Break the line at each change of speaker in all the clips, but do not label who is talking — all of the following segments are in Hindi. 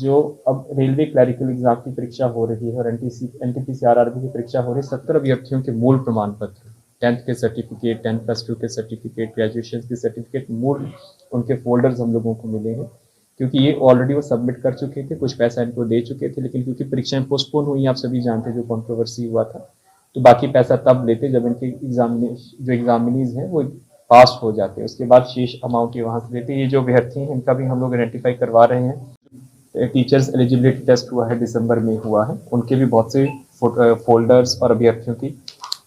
जो अब रेलवे क्लरिकल एग्जाम की परीक्षा हो रही है और एनटीपीसी आरआरबी की परीक्षा हो रही है, 70 अभ्यर्थियों के मूल प्रमाण पत्र, 10th के सर्टिफिकेट, 10+2 के सर्टिफिकेट, ग्रेजुएशन के सर्टिफिकेट, मूल उनके फोल्डर्स हम लोगों को मिले हैं, क्योंकि ये ऑलरेडी वो सबमिट कर चुके थे, कुछ पैसा इनको दे चुके थे, लेकिन क्योंकि परीक्षाएं पोस्टपोन हुई, आप सभी जानते हैं जो कंट्रोवर्सी हुआ था, तो बाकी पैसा तब लेते जब इनके जो एग्जामिनीज हैं वो पास हो जाते हैं, उसके बाद शेष अमाउंट ये वहाँ से लेते हैं। ये जो अभ्यर्थी हैं इनका भी हम लोग आइडेंटिफाई करवा रहे हैं। टीचर्स एलिजिबिलिटी टेस्ट हुआ है, दिसंबर में हुआ है, उनके भी बहुत से फोल्डर्स और अभ्यर्थियों की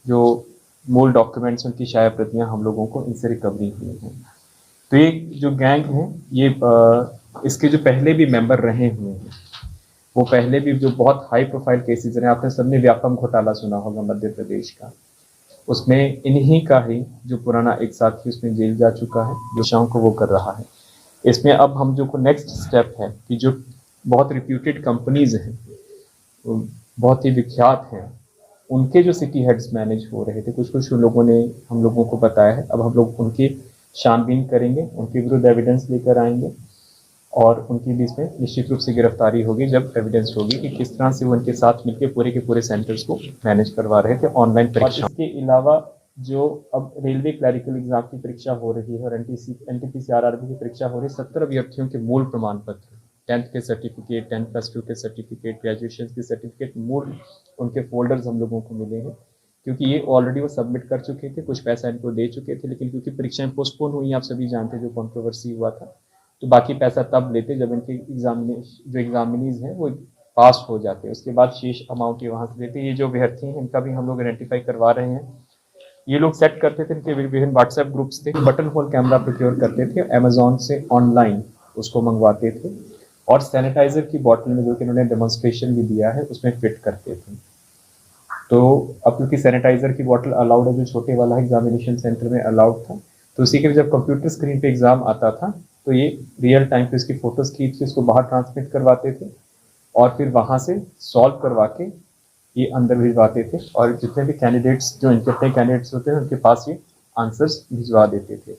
जो मूल डॉक्यूमेंट्स उनकी शाया प्रतियां हम लोगों को इनसे रिकवरी हुई हैं। तो ये जो गैंग है ये इसके जो पहले भी मेंबर रहे हुए हैं, वो पहले भी जो बहुत हाई प्रोफाइल केसेस रहे, आपने सबने व्यापम घोटाला सुना होगा मध्य प्रदेश का, उसमें इन्हीं का ही जो पुराना एक साथी उसमें जेल जा चुका है, दिशाओं को वो कर रहा है। इसमें अब हम जो को नेक्स्ट स्टेप है कि जो बहुत रिप्यूटेड कंपनीज हैं, बहुत ही विख्यात हैं, उनके जो सिटी हेड्स मैनेज हो रहे थे, कुछ लोगों ने हम लोगों को बताया है, अब हम लोग उनकी छानबीन करेंगे, उनके विरुद्ध एविडेंस लेकर आएंगे और उनकी भी इसमें निश्चित रूप से गिरफ्तारी होगी जब एविडेंस होगी कि किस तरह से वो उनके साथ मिलकर पूरे के पूरे सेंटर्स को मैनेज करवा रहे थे ऑनलाइन परीक्षा। इसके अलावा जो अब रेलवे क्लरिकल एग्जाम की परीक्षा हो रही है और एनटीपीसी आरआरबी की परीक्षा हो रही है, 70 अभ्यर्थियों के मूल प्रमाण पत्र, 10th के सर्टिफिकेट, 10+2 के सर्टिफिकेट, ग्रेजुएशन के सर्टिफिकेट, मूल उनके फोल्डर्स हम लोगों को मिले हैं, क्योंकि ये ऑलरेडी वो सबमिट कर चुके थे, कुछ पैसा इनको दे चुके थे, लेकिन क्योंकि परीक्षाएं पोस्टपोन हुई, आप सभी जानते हैं जो कंट्रोवर्सी हुआ था, तो बाकी पैसा तब लेते जब इनके जो एग्जामिनीज हैं वो पास हो जाते हैं, उसके बाद शेष अमाउंट ये वहाँ से देते। ये जो अभ्यर्थी हैं इनका भी हम लोग आइडेंटिफाई करवा रहे हैं। ये लोग सेट करते थे, इनके विभिन्न व्हाट्सएप ग्रुप्स थे, बटन होल कैमरा प्रोक्योर करते थे, अमेजोन से ऑनलाइन उसको मंगवाते थे और सैनिटाइजर की बॉटल में, जो कि इन्होंने डेमोन्स्ट्रेशन भी दिया है, उसमें फिट करते थे। तो अब क्योंकि सैनिटाइजर की बॉटल अलाउड है, जो छोटे वाला एग्जामिनेशन सेंटर में अलाउड था, तो उसी के जब कंप्यूटर स्क्रीन पे एग्जाम आता था तो ये रियल टाइम पे इसकी फोटोज खींच के उसको बाहर ट्रांसमिट करवाते थे और फिर वहां से सॉल्व करवा के ये अंदर भिजवाते थे, और जितने भी कैंडिडेट्स जो इनके अपने कैंडिडेट्स होते हैं उनके पास ये आंसर्स भिजवा देते थे।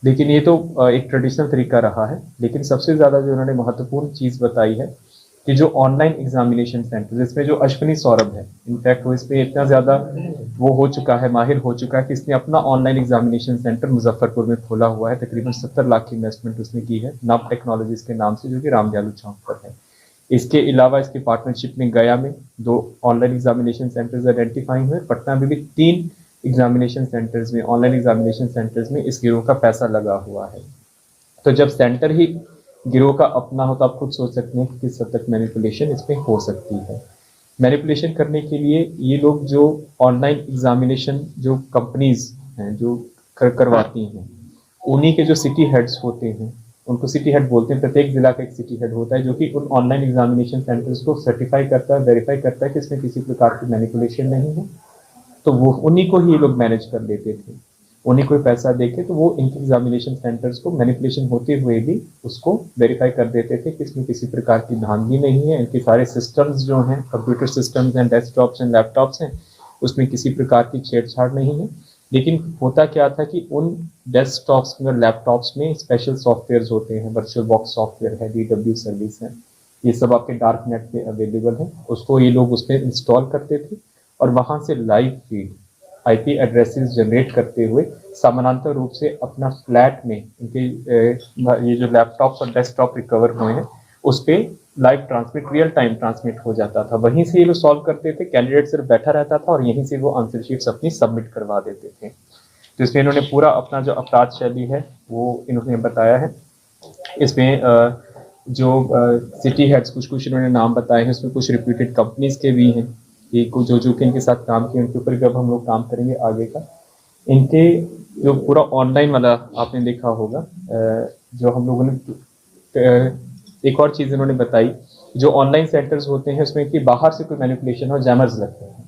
लेकिन ये तो एक ट्रेडिशनल तरीका रहा है, लेकिन सबसे ज़्यादा जो उन्होंने महत्वपूर्ण चीज़ बताई है कि जो ऑनलाइन एग्जामिनेशन सेंटर, इसमें जो अश्विनी सौरभ है, इनफैक्ट वो इसमें इतना ज़्यादा वो हो चुका है, माहिर हो चुका है कि इसने अपना ऑनलाइन एग्जामिनेशन सेंटर मुजफ्फरपुर में खोला हुआ है, तकरीबन 70 लाख की इन्वेस्टमेंट उसने की है नव टेक्नोलॉजीज के नाम से, जो कि रामदयालु चौक पर है। इसके अलावा इसकी पार्टनरशिप में गया में 2 ऑनलाइन एग्जामिनेशन सेंटर्स आइडेंटिफाई हुए, पटना में भी 3 एग्जामिनेशन सेंटर्स में, ऑनलाइन एग्जामिनेशन सेंटर्स में इस गिरोह का पैसा लगा हुआ है। तो जब सेंटर ही गिरोह का अपना हो तो आप खुद सोच सकते हैं कि किस हद तक मैनिपुलेशन इसमें हो सकती है। मैनिपुलेशन करने के लिए ये लोग जो ऑनलाइन एग्जामिनेशन जो कंपनीज हैं जो करवाती हैं, उन्हीं के जो सिटी हेड्स होते हैं, उनको सिटी हेड बोलते हैं, प्रत्येक जिला का एक सिटी हेड होता है जो कि उन ऑनलाइन एग्जामिनेशन सेंटर्स को सर्टिफाई करता है, वेरीफाई करता है कि इसमें किसी प्रकार की मैनिपुलेशन नहीं है, तो वो उन्हीं को ही ये लोग मैनेज कर लेते थे, उन्हीं को पैसा देके, तो वो इनके एग्जामिनेशन सेंटर्स को मैनिपुलेशन होते हुए भी उसको वेरीफाई कर देते थे कि इसमें किसी प्रकार की धांधली नहीं है, इनके सारे सिस्टम्स जो हैं, कंप्यूटर सिस्टम्स हैं, डेस्कटॉप्स हैं, लैपटॉप्स हैं, उसमें किसी प्रकार की छेड़छाड़ नहीं है। लेकिन होता क्या था कि उन डेस्कटॉप्स में और लैपटॉप्स में स्पेशल सॉफ्टवेयर होते हैं, वर्चुअल बॉक्स सॉफ्टवेयर है, DW सर्विस है, ये सब आपके डार्क नेट पे अवेलेबल है, उसको ये लोग उसमें इंस्टॉल करते थे और वहां से live feed IP addresses generate करते हुए समानांतर रूप से अपना फ्लैट में इनके ये जो लैपटॉप्स और डेस्कटॉप रिकवर हुए हैं उस पर live transmit, real time transmit हो जाता था, वहीं से ये लोग सॉल्व करते थे, कैंडिडेट सिर्फ बैठा रहता था और यहीं से वो आंसर शीट्स अपनी सबमिट करवा देते थे। तो इसमें इन्होंने पूरा अपना जो अपराध शैली है वो इन्होंने बताया है। इसमें जो सिटी हेड्स कुछ इन्होंने नाम बताए हैं, उसमें कुछ रिप्यूटेड कंपनीज के भी हैं, ये कुछ जो कि इनके साथ काम किए, उनके ऊपर जब हम लोग काम करेंगे आगे का। इनके जो पूरा ऑनलाइन वाला आपने देखा होगा, जो हम लोगों ने एक और चीज़ इन्होंने बताई, जो ऑनलाइन सेंटर्स होते हैं उसमें कि बाहर से कोई मैनिपुलेशन हो, जैमर्स लगते हैं,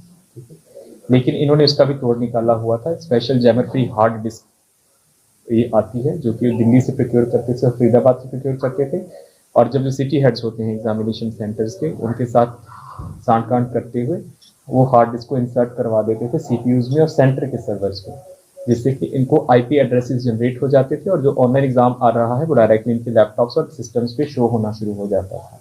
लेकिन इन्होंने इसका भी तोड़ निकाला हुआ था। Special jammer free hard disk ये आती है जो कि दिल्ली से प्रोक्योर करते थे, फरीदाबाद से प्रोक्योर करते थे, और जब जो सिटी हेड्स होते हैं एग्जामिनेशन सेंटर्स के, उनके साथ सांठ-गांठ करते हुए वो हार्ड डिस्क को इंसर्ट करवा देते थे CPUs में और सेंटर के सर्वर्स में, जिससे कि इनको IP एड्रेसेस जनरेट हो जाते थे और जो ऑनलाइन एग्जाम आ रहा है वो डायरेक्टली इनके लैपटॉप्स और सिस्टम्स पे शो होना शुरू हो जाता था।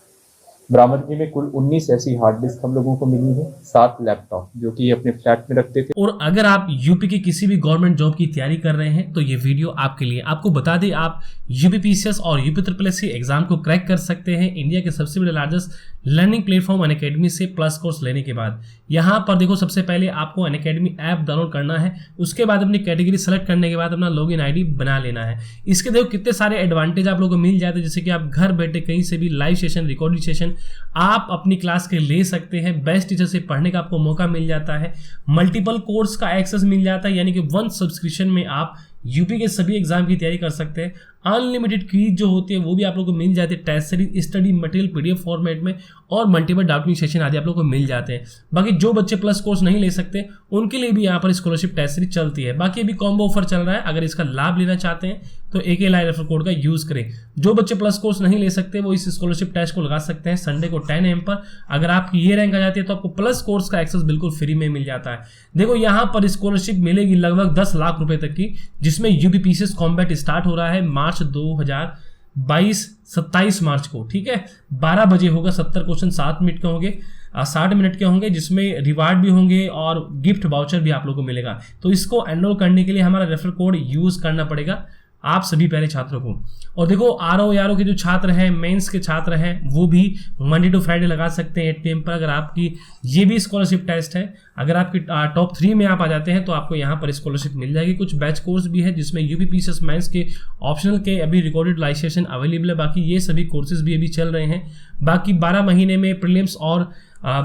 बरामदगी में कुल 19 ऐसी हार्ड डिस्क हम लोगों को मिली है, 7 लैपटॉप जो कि अपने फ्लैट में रखते थे।
और अगर आप यूपी की किसी भी गवर्नमेंट जॉब की तैयारी कर रहे हैं तो ये वीडियो आपके लिए। आपको बता दें, आप यूपीपीसीएस और यूपीएससी एग्जाम को क्रैक कर सकते हैं इंडिया के सबसे बड़े लार्जेस्ट लर्निंग प्लेटफॉर्म अनअकैडमी से प्लस कोर्स लेने के बाद। यहाँ पर देखो, सबसे पहले आपको अनअकैडमी ऐप डाउनलोड करना है, उसके बाद अपनी कैटेगरी सेलेक्ट करने के बाद अपना लॉगिन आईडी बना लेना है। इसके देखो कितने सारे एडवांटेज आप लोगों को मिल जाते हैं, जैसे कि आप घर बैठे कहीं से भी लाइव सेशन, रिकॉर्डिंग सेशन आप अपनी क्लास के ले सकते हैं। बेस्ट टीचर से पढ़ने का आपको मौका मिल जाता है। मल्टीपल कोर्स का एक्सेस मिल जाता है, यानी कि वन सब्सक्रिप्शन में आप यूपी के सभी एग्जाम की तैयारी कर सकते हैं। अनलिमिटेड क्विज जो होती है वो भी आप लोगों को मिल जाती है, test series, study material PDF format में, और मल्टीपल डाउटिंग सेशन आदि आप लोगों को मिल जाते हैं। बाकी जो बच्चे प्लस कोर्स नहीं ले सकते उनके लिए भी यहाँ पर स्कॉलरशिप टेस्ट सीरीज चलती है। बाकी अभी कॉम्बो ऑफर चल रहा है, अगर इसका लाभ लेना चाहते हैं तो AKLI रेफर कोड का यूज करें। जो बच्चे प्लस कोर्स नहीं ले सकते वो इस स्कॉलरशिप टेस्ट को लगा सकते हैं संडे को 10 AM पर। अगर आपकी ये रैंक आ जाती है तो आपको प्लस कोर्स का एक्सेस बिल्कुल फ्री में मिल जाता है। देखो यहाँ पर स्कॉलरशिप मिलेगी लगभग 10 लाख रुपए तक की, जिसमें यूपीपीसीएस कॉम्बैट स्टार्ट हो रहा है मार्च 2022 27 मार्च को। ठीक है, 12 बजे होगा, 70 क्वेश्चन 7 मिनट के होंगे, 60 मिनट के होंगे, जिसमें रिवार्ड भी होंगे और गिफ्ट वाउचर भी आप लोगों को मिलेगा। तो इसको एनरोल करने के लिए हमारा रेफर कोड यूज करना पड़ेगा आप सभी पहले छात्रों को। और देखो RO के जो छात्र हैं, मेंस के छात्र हैं, वो भी मंडे टू फ्राइडे लगा सकते हैं 8 PM पर। अगर आपकी ये भी स्कॉलरशिप टेस्ट है, अगर आपकी टॉप 3 में आप आ जाते हैं तो आपको यहाँ पर स्कॉलरशिप मिल जाएगी। कुछ बैच कोर्स भी है जिसमें यूपीपीसीएस मेंस के ऑप्शनल के अभी रिकॉर्डेड लाइव सेशन अवेलेबल है। बाकी ये सभी कोर्सेज भी अभी चल रहे हैं। बाकी 12 महीने में प्रीलिम्स और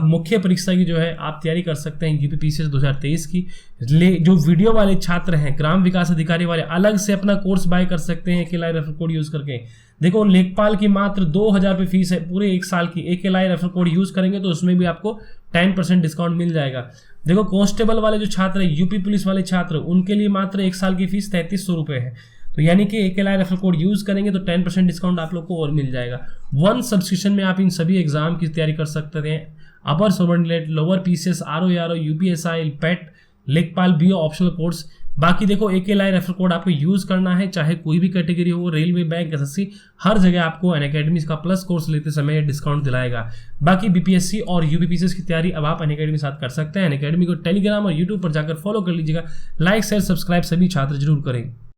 मुख्य परीक्षा की जो है आप तैयारी कर सकते हैं यूपीपीसीएस 2023 की। जो वीडियो वाले छात्र हैं, ग्राम विकास अधिकारी वाले, अलग से अपना कोर्स बाय कर सकते हैं AKLI रेफर कोड यूज करके। देखो लेखपाल की मात्र 2000 रुपये फीस है पूरे 1 साल की। AKLI रेफर कोड यूज करेंगे तो उसमें भी आपको 10% डिस्काउंट मिल जाएगा। देखो कांस्टेबल वाले जो छात्र हैं, यूपी पुलिस वाले छात्र, उनके लिए मात्र 1 साल की फीस 3300 रुपये है। तो यानी कि AKLI रेफर कोड यूज करेंगे तो 10% डिस्काउंट आप लोग को और मिल जाएगा। वन सब्सक्रिप्शन में आप इन सभी एग्जाम की तैयारी कर सकते हैं। Upper subordinate, lower PCS, RO UPSI, PET, लेखपाल, BO ऑप्शनल कोर्स। बाकी देखो AKLI रेफर कोड आपको यूज करना है, चाहे कोई भी कैटेगरी हो, रेलवे, बैंक, SSC, हर जगह आपको अनअकैडमी का प्लस कोर्स लेते समय डिस्काउंट दिलाएगा। बाकी BPSC और यूपीपीसीएस की तैयारी अब आप अनअकैडमी के साथ कर सकते हैं। अनअकैडमी को टेलीग्राम और यूट्यूब पर जाकर फॉलो कर लीजिएगा। लाइक, शेयर, सब्सक्राइब सभी छात्र जरूर करें।